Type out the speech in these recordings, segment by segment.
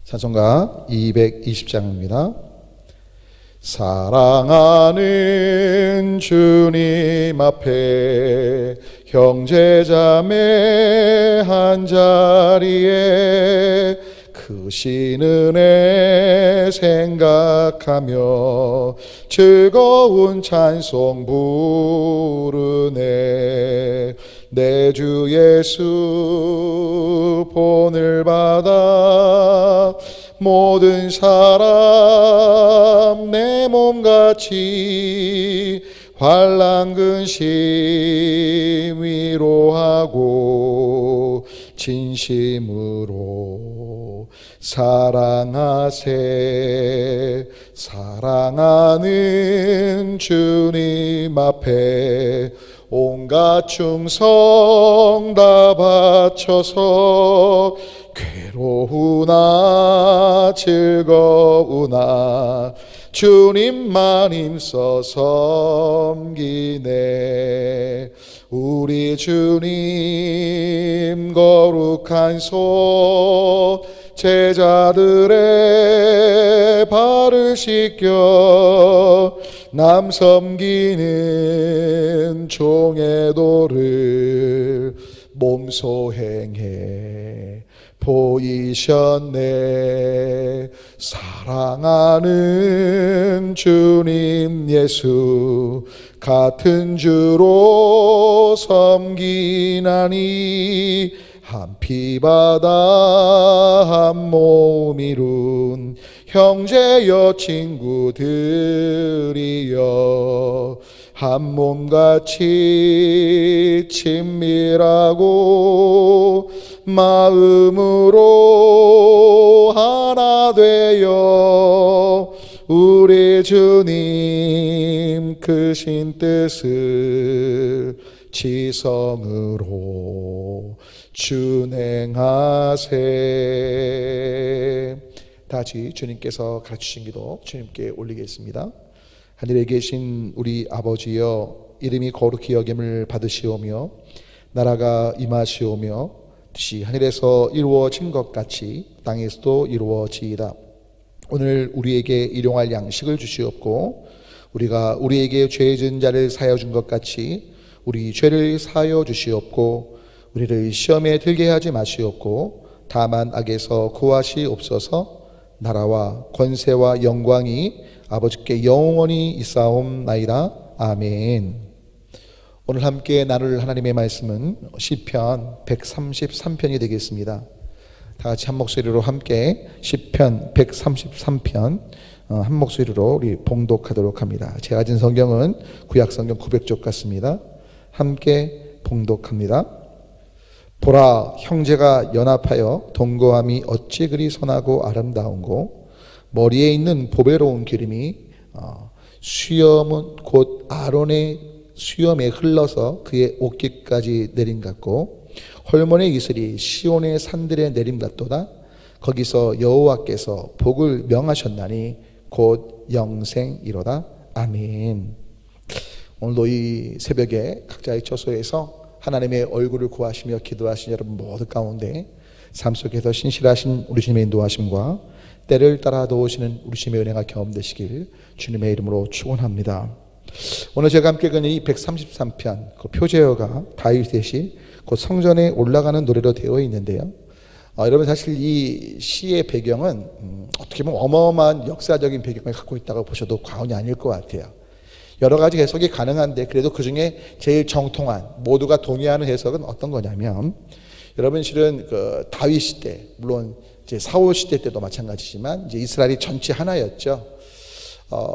찬송가 220장입니다. 사랑하는 주님 앞에 형제자매 한자리에 크신 은혜 생각하며 즐거운 찬송 부르네. 내 주 예수 본을 받아 모든 사람 내 몸같이 환난 근심 위로하고 진심으로 사랑하세. 사랑하는 주님 앞에 온갖 충성 다 바쳐서 괴로우나 즐거우나 주님만 힘써 섬기네. 우리 주님 거룩한 손 제자들의 발을 씻겨 남 섬기는 종의 도를 몸소 행해 보이셨네. 사랑하는 주님 예수 같은 주로 섬기나니 한 피바다 한 몸 이룬 형제여 친구들이여 한 몸같이 친밀하고 마음으로 하나 되어 우리 주님 크신 뜻을 지성으로 준행하세. 다시 주님께서 가르치신 기도 주님께 올리겠습니다. 하늘에 계신 우리 아버지여, 이름이 거룩히 여김을 받으시오며 나라가 임하시오며 뜻이 하늘에서 이루어진 것 같이 땅에서도 이루어지이다. 오늘 우리에게 일용할 양식을 주시옵고 우리가 우리에게 죄 지은 자를 사하여 준 것 같이 우리 죄를 사하여 주시옵고 우리를 시험에 들게 하지 마시옵고 다만 악에서 구하시옵소서. 나라와 권세와 영광이 아버지께 영원히 있사옵나이다. 아멘. 오늘 함께 나눌 하나님의 말씀은 시편 133편이 되겠습니다. 다 같이 한 목소리로 함께 시편 133편 한 목소리로 우리 봉독하도록 합니다. 제가 가진 성경은 구약성경 900쪽 같습니다. 함께 봉독합니다. 보라, 형제가 연합하여 동거함이 어찌 그리 선하고 아름다운고 머리에 있는 보배로운 기름이 수염은 곧 아론의 수염에 흘러서 그의 옷깃까지 내림 같고 홀몬의 이슬이 시온의 산들에 내림 같도다. 거기서 여호와께서 복을 명하셨나니 곧 영생이로다. 아멘. 오늘도 이 새벽에 각자의 처소에서 하나님의 얼굴을 구하시며 기도하신 여러분 모두 가운데 삶 속에서 신실하신 우리 주님의 인도하심과 때를 따라 도우시는 우리 주님의 은혜가 경험되시길 주님의 이름으로 축원합니다. 오늘 제가 함께 읽은 이 133편 그 표제어가 다윗의 그 성전에 올라가는 노래로 되어 있는데요. 여러분 사실 이 시의 배경은 어떻게 보면 어마어마한 역사적인 배경을 갖고 있다고 보셔도 과언이 아닐 것 같아요. 여러 가지 해석이 가능한데 그래도 그 중에 제일 정통한 모두가 동의하는 해석은 어떤 거냐면, 여러분 실은 그 다윗 시대, 물론 이제 사울 시대 때도 마찬가지지만 이제 이스라엘이 전체 하나였죠.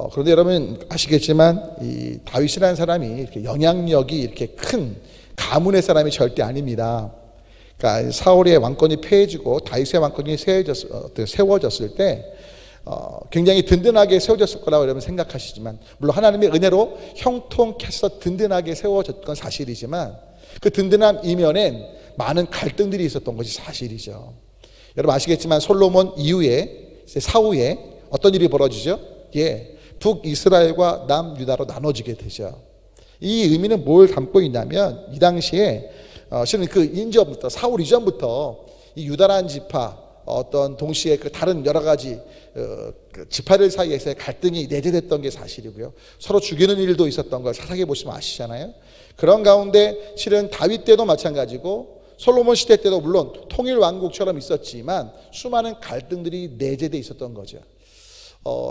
그런데 여러분 아시겠지만 이 다윗이라는 사람이 이렇게 영향력이 이렇게 큰 가문의 사람이 절대 아닙니다. 그러니까 사울의 왕권이 폐해지고 다윗의 왕권이 세워졌을 때 굉장히 든든하게 세워졌을 거라고 여러분 생각하시지만, 물론 하나님의 은혜로 형통해서 든든하게 세워졌던 건 사실이지만 그 든든함 이면엔 많은 갈등들이 있었던 것이 사실이죠. 여러분 아시겠지만 솔로몬 이후에 사후에 어떤 일이 벌어지죠? 북이스라엘과 남유다로 나눠지게 되죠. 이 의미는 뭘 담고 있냐면, 이 당시에 실은 그 이전부터 사울 이전부터 이 유다라는 지파, 어떤 동시에 그 다른 여러 가지 그 지파들 사이에서의 갈등이 내재됐던 게 사실이고요. 서로 죽이는 일도 있었던 걸 사사기 보시면 아시잖아요. 그런 가운데 실은 다윗 때도 마찬가지고 솔로몬 시대 때도 물론 통일 왕국처럼 있었지만 수많은 갈등들이 내재돼 있었던 거죠.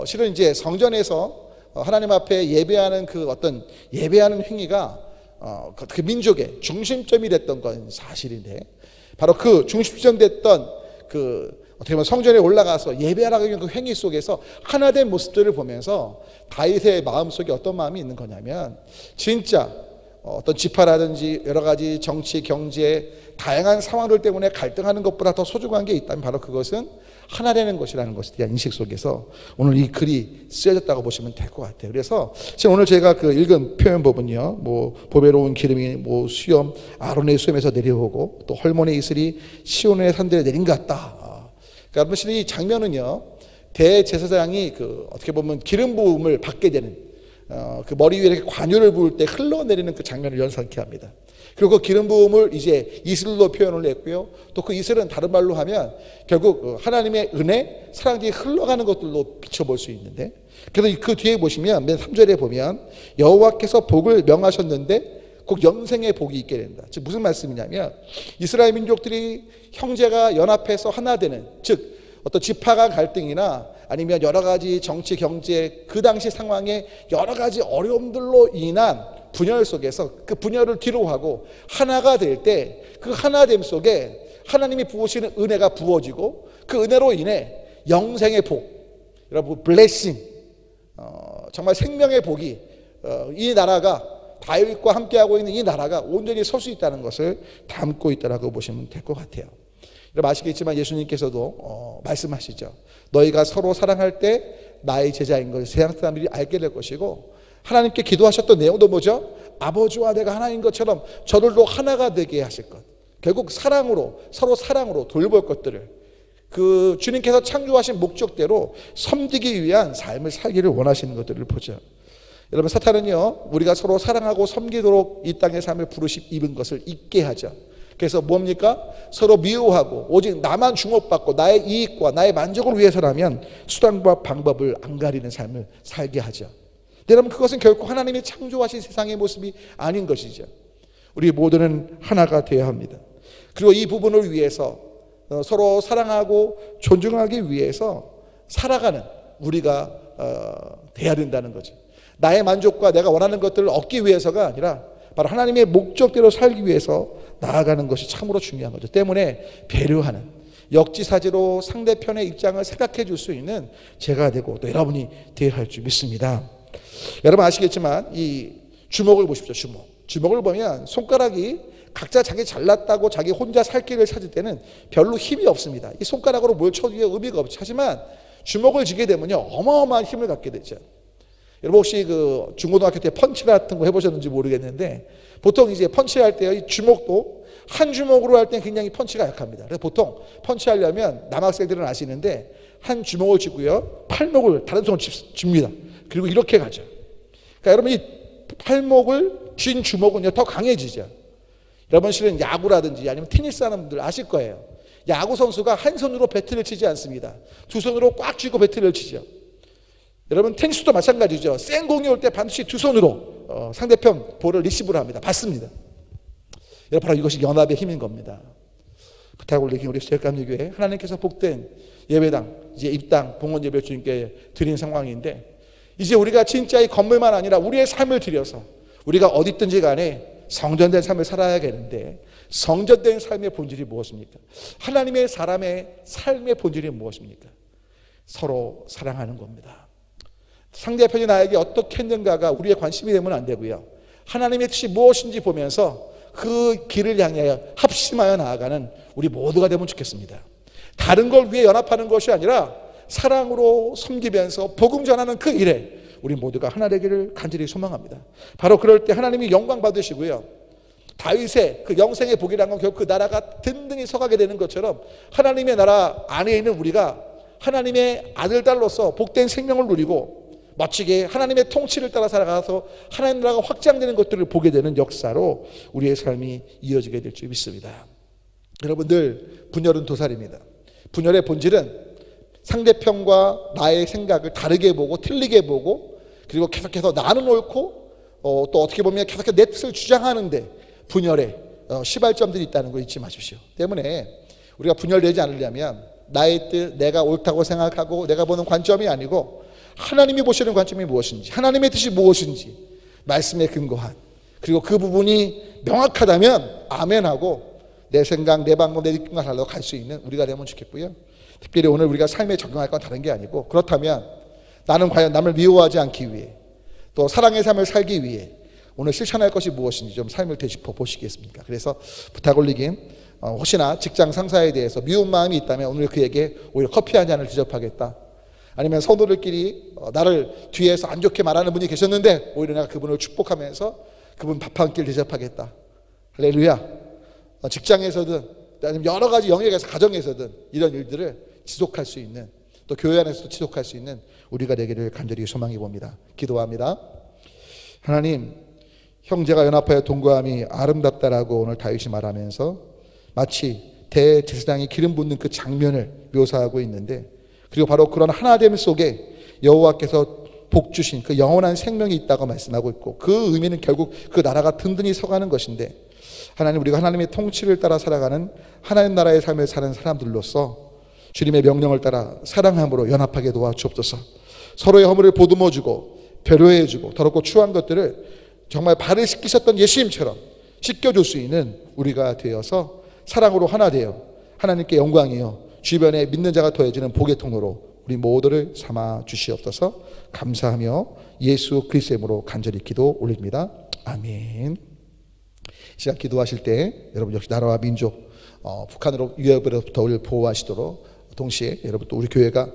실은 이제 성전에서 하나님 앞에 예배하는 그 어떤 예배하는 행위가 그 민족의 중심점이 됐던 건 사실인데, 바로 그 중심점 됐던 그 어떻게 보면 성전에 올라가서 예배하라고 하는 그 행위 속에서 하나된 모습들을 보면서 다윗의 마음속에 어떤 마음이 있는 거냐면, 진짜 어떤 지파라든지 여러 가지 정치, 경제, 다양한 상황들 때문에 갈등하는 것보다 더 소중한 게 있다면 바로 그것은 하나 되는 것이라는 것에 대한 인식 속에서 오늘 이 글이 쓰여졌다고 보시면 될 것 같아요. 그래서 지금 오늘 제가 그 읽은 표현법은요, 뭐 보배로운 기름이 뭐 수염, 아론의 수염에서 내려오고 또 헐몬의 이슬이 시온의 산들에 내린 것 같다. 그러니까 여러분, 실은 이 장면은요, 대제사장이 그 어떻게 보면 기름 부음을 받게 되는 그 머리 위에 이렇게 관유를 부을 때 흘러내리는 그 장면을 연상케 합니다. 그리고 그 기름 부음을 이제 이슬로 표현을 했고요. 또 그 이슬은 다른 말로 하면 결국 하나님의 은혜, 사랑이 흘러가는 것들로 비춰볼 수 있는데, 그래서 그 뒤에 보시면 맨 3절에 보면 여호와께서 복을 명하셨는데 꼭 영생의 복이 있게 된다. 즉 무슨 말씀이냐면, 이스라엘 민족들이 형제가 연합해서 하나 되는, 즉 어떤 지파가 갈등이나 아니면 여러 가지 정치, 경제, 그 당시 상황에 여러 가지 어려움들로 인한 분열 속에서 그 분열을 뒤로하고 하나가 될 때 그 하나됨 속에 하나님이 부으시는 은혜가 부어지고 그 은혜로 인해 영생의 복, 여러분 블레싱, 정말 생명의 복이 이 나라가, 다윗과 함께하고 있는 이 나라가 온전히 설 수 있다는 것을 담고 있다고 보시면 될 것 같아요. 여러분 아시겠지만 예수님께서도 말씀하시죠. 너희가 서로 사랑할 때 나의 제자인 것을 세상 사람들이 알게 될 것이고, 하나님께 기도하셨던 내용도 뭐죠? 아버지와 내가 하나인 것처럼 저들도 하나가 되게 하실 것. 결국 사랑으로, 서로 사랑으로 돌볼 것들을 그 주님께서 창조하신 목적대로 섬기기 위한 삶을 살기를 원하시는 것들을 보죠. 여러분, 사탄은요, 우리가 서로 사랑하고 섬기도록 이 땅의 삶을 부르심 입은 것을 잊게 하죠. 그래서 뭡니까? 서로 미워하고 오직 나만 주목받고 나의 이익과 나의 만족을 위해서라면 수단과 방법을 안 가리는 삶을 살게 하죠. 여러분, 그것은 결코 하나님이 창조하신 세상의 모습이 아닌 것이죠. 우리 모두는 하나가 되어야 합니다. 그리고 이 부분을 위해서 서로 사랑하고 존중하기 위해서 살아가는 우리가 돼야 된다는 거죠. 나의 만족과 내가 원하는 것들을 얻기 위해서가 아니라 바로 하나님의 목적대로 살기 위해서 나아가는 것이 참으로 중요한 거죠. 때문에 배려하는, 역지사지로 상대편의 입장을 생각해 줄 수 있는 제가 되고 또 여러분이 되어야 할 줄 믿습니다. 여러분 아시겠지만 이 주먹을 보십시오. 주먹을 보면 손가락이 각자 자기 잘났다고 자기 혼자 살 길을 찾을 때는 별로 힘이 없습니다. 이 손가락으로 뭘 쳐도 의미가 없죠. 하지만 주먹을 쥐게 되면요, 어마어마한 힘을 갖게 되죠. 여러분 혹시 그 중고등학교 때 펀치 같은 거 해보셨는지 모르겠는데, 보통 이제 펀치할 때 이 주먹도 한 주먹으로 할 때 굉장히 펀치가 약합니다. 그래서 보통 펀치하려면 남학생들은 아시는데 한 주먹을 쥐고요, 팔목을 다른 손을 줍니다. 그리고 이렇게 가죠. 그러니까 여러분 이 팔목을 쥔 주먹은요 더 강해지죠. 여러분 실은 야구라든지 아니면 테니스 하는 분들 아실 거예요. 야구 선수가 한 손으로 배트를 치지 않습니다. 두 손으로 꽉 쥐고 배트를 치죠. 여러분 테니스도 마찬가지죠. 센 공이 올 때 반드시 두 손으로 상대편 볼을 리시브를 합니다. 받습니다. 여러분 바로 이것이 연합의 힘인 겁니다. 부탁을 드린 우리 새감리교회, 하나님께서 복된 예배당, 이제 입당, 봉헌 예배 주님께 드린 상황인데, 이제 우리가 진짜 이 건물만 아니라 우리의 삶을 들여서 우리가 어디 있든지 간에 성전된 삶을 살아야겠는데, 성전된 삶의 본질이 무엇입니까? 하나님의 사람의 삶의 본질이 무엇입니까? 서로 사랑하는 겁니다. 상대편이 나에게 어떻게 했는가가 우리의 관심이 되면 안 되고요, 하나님의 뜻이 무엇인지 보면서 그 길을 향하여 합심하여 나아가는 우리 모두가 되면 좋겠습니다. 다른 걸 위해 연합하는 것이 아니라 사랑으로 섬기면서 복음 전하는 그 일에 우리 모두가 하나 되기를 간절히 소망합니다. 바로 그럴 때 하나님이 영광 받으시고요, 다윗의 그 영생의 복이라는 건 결국 그 나라가 든든히 서가게 되는 것처럼 하나님의 나라 안에 있는 우리가 하나님의 아들, 딸로서 복된 생명을 누리고 멋지게 하나님의 통치를 따라 살아가서 하나님 나라가 확장되는 것들을 보게 되는 역사로 우리의 삶이 이어지게 될 줄 믿습니다. 여러분들, 분열은 도살입니다. 분열의 본질은 상대편과 나의 생각을 다르게 보고 틀리게 보고, 그리고 계속해서 나는 옳고 또 어떻게 보면 계속해서 내 뜻을 주장하는데 분열의 시발점들이 있다는 걸 잊지 마십시오. 때문에 우리가 분열되지 않으려면 나의 뜻, 내가 옳다고 생각하고 내가 보는 관점이 아니고 하나님이 보시는 관점이 무엇인지, 하나님의 뜻이 무엇인지 말씀에 근거한, 그리고 그 부분이 명확하다면 아멘하고 내 생각, 내 방법, 내 느낌과 달라도 갈 수 있는 우리가 되면 좋겠고요. 특별히 오늘 우리가 삶에 적용할 건 다른 게 아니고, 그렇다면 나는 과연 남을 미워하지 않기 위해 또 사랑의 삶을 살기 위해 오늘 실천할 것이 무엇인지 좀 삶을 되짚어 보시겠습니까? 그래서 부탁 올리긴, 혹시나 직장 상사에 대해서 미운 마음이 있다면 오늘 그에게 오히려 커피 한 잔을 대접하겠다. 아니면 성도들끼리 나를 뒤에서 안 좋게 말하는 분이 계셨는데 오히려 내가 그분을 축복하면서 그분 밥 한 끼를 대접하겠다. 할렐루야. 직장에서든 아니면 여러 가지 영역에서, 가정에서든 이런 일들을 지속할 수 있는, 또 교회 안에서도 지속할 수 있는 우리가 되기를 간절히 소망해 봅니다. 기도합니다. 하나님, 형제가 연합하여 동거함이 아름답다라고 오늘 다윗이 말하면서 마치 대제사장이 기름 붓는 그 장면을 묘사하고 있는데, 그리고 바로 그런 하나됨 속에 여호와께서 복 주신 그 영원한 생명이 있다고 말씀하고 있고, 그 의미는 결국 그 나라가 든든히 서가는 것인데, 하나님, 우리가 하나님의 통치를 따라 살아가는 하나님 나라의 삶을 사는 사람들로서 주님의 명령을 따라 사랑함으로 연합하게 도와주옵소서. 서로의 허물을 보듬어주고 배려해주고 더럽고 추한 것들을 정말 발을 씻기셨던 예수님처럼 씻겨줄 수 있는 우리가 되어서 사랑으로 하나 되어 하나님께 영광이요 주변에 믿는 자가 더해지는 복의 통로로 우리 모두를 삼아 주시옵소서. 감사하며 예수 그리스도의 이름으로 간절히 기도 올립니다. 아멘. 이 시간 기도하실 때 여러분 역시 나라와 민족, 북한으로 위협으로부터 우리를 보호하시도록, 동시에 여러분 또 우리 교회가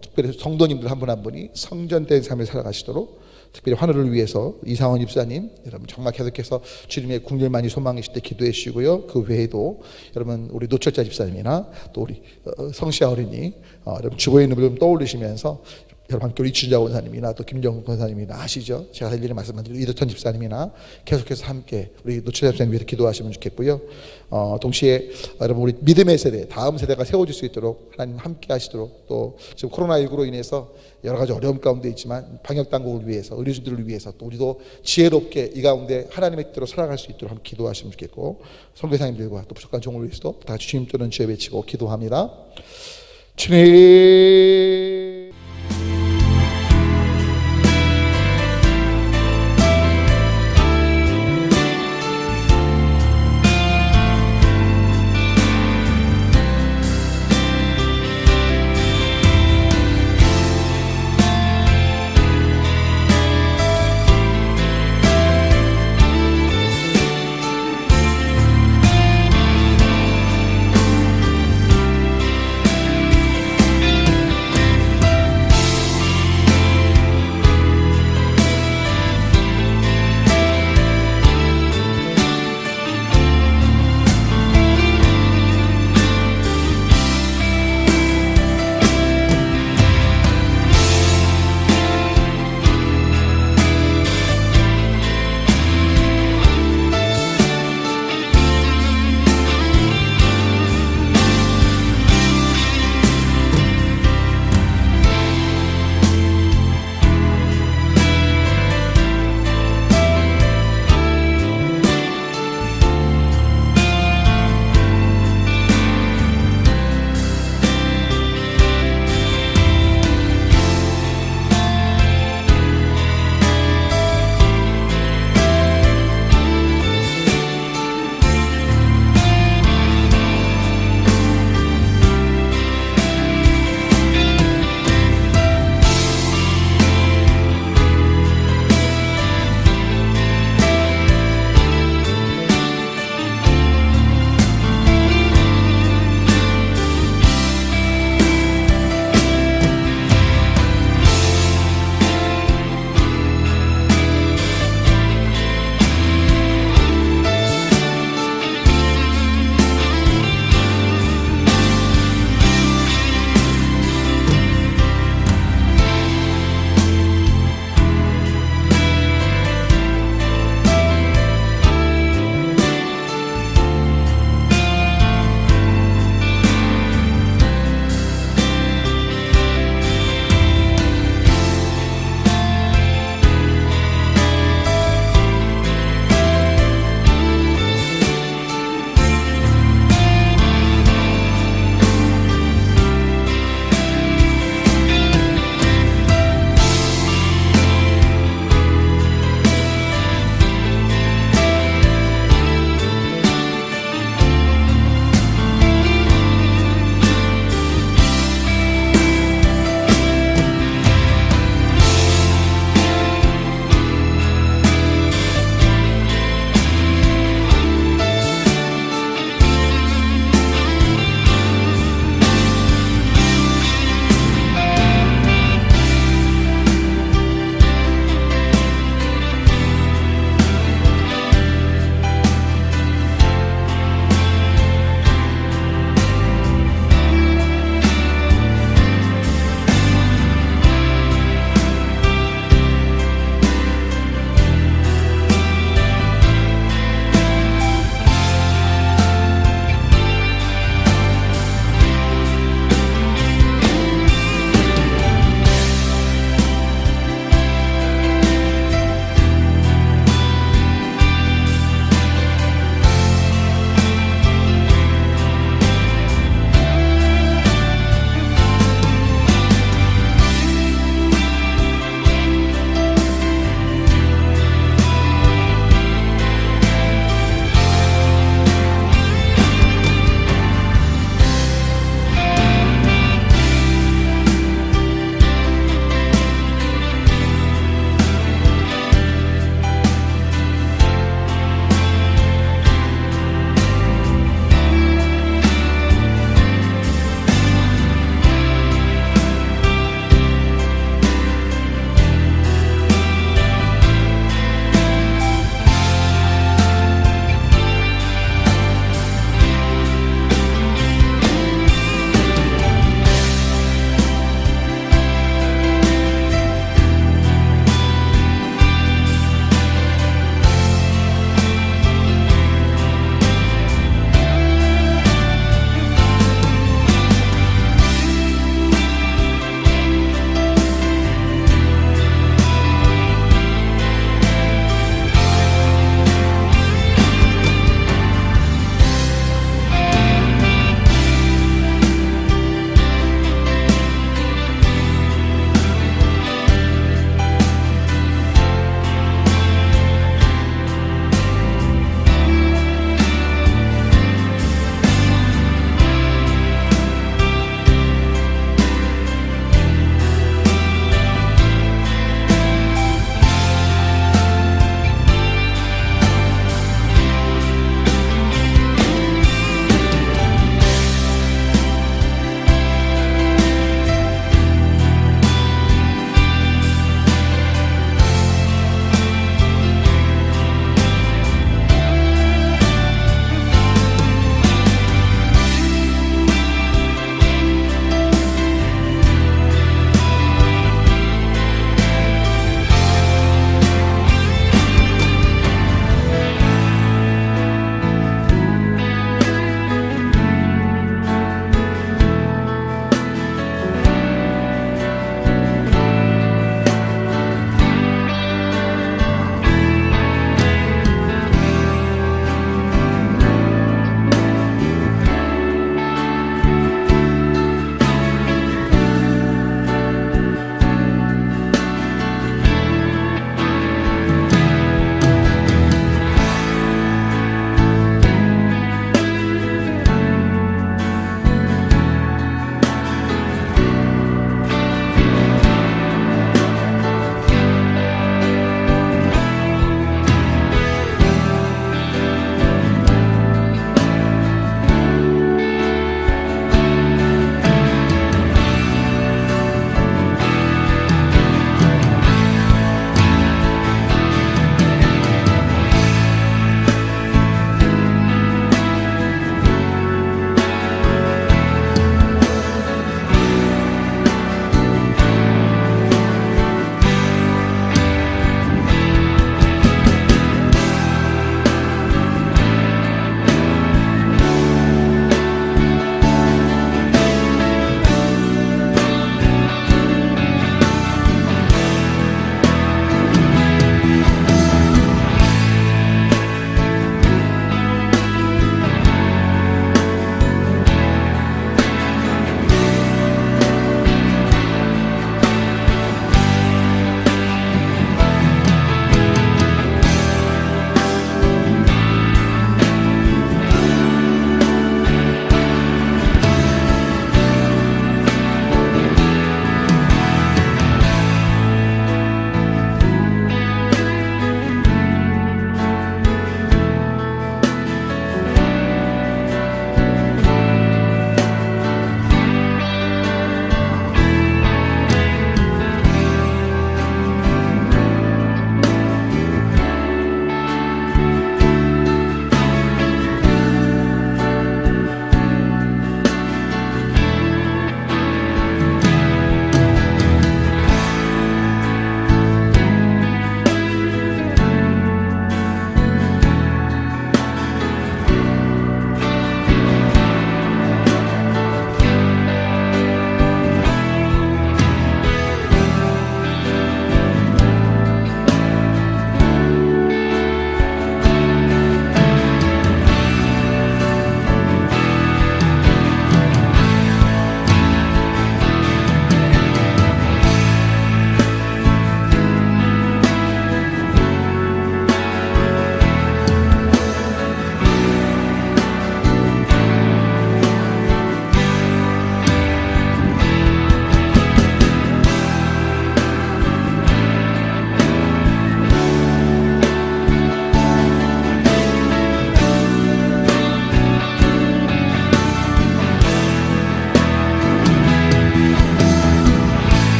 특별히 성도님들 한 분 한 분이 성전된 삶을 살아가시도록, 특별히 하늘을 위해서 이상원 집사님 여러분 정말 계속해서 주님의 국률 많이 소망이실 때 기도해 주시고요. 그 외에도 여러분 우리 노철자 집사님이나 또 우리 성시아 어린이 여러분 주보에 있는 분 떠올리시면서 여러분 함께 우리 이춘자 권사님이나 또 김정근 권사님이나 아시죠? 제가 할 일을 말씀드린 이도천 집사님이나 계속해서 함께 우리 노철자 집사님 위해서 기도하시면 좋겠고요. 동시에 여러분 우리 믿음의 세대, 다음 세대가 세워질 수 있도록 하나님 함께 하시도록, 또 지금 코로나19로 인해서 여러 가지 어려움 가운데 있지만 방역당국을 위해서, 의료진들을 위해서 또 우리도 지혜롭게 이 가운데 하나님의 뜻대로 살아갈 수 있도록 함께 기도하시면 좋겠고, 선교사님들과 또 부족한 종을 위해서도 다 같이 주님 또는 주여 외치고 기도합니다. 주님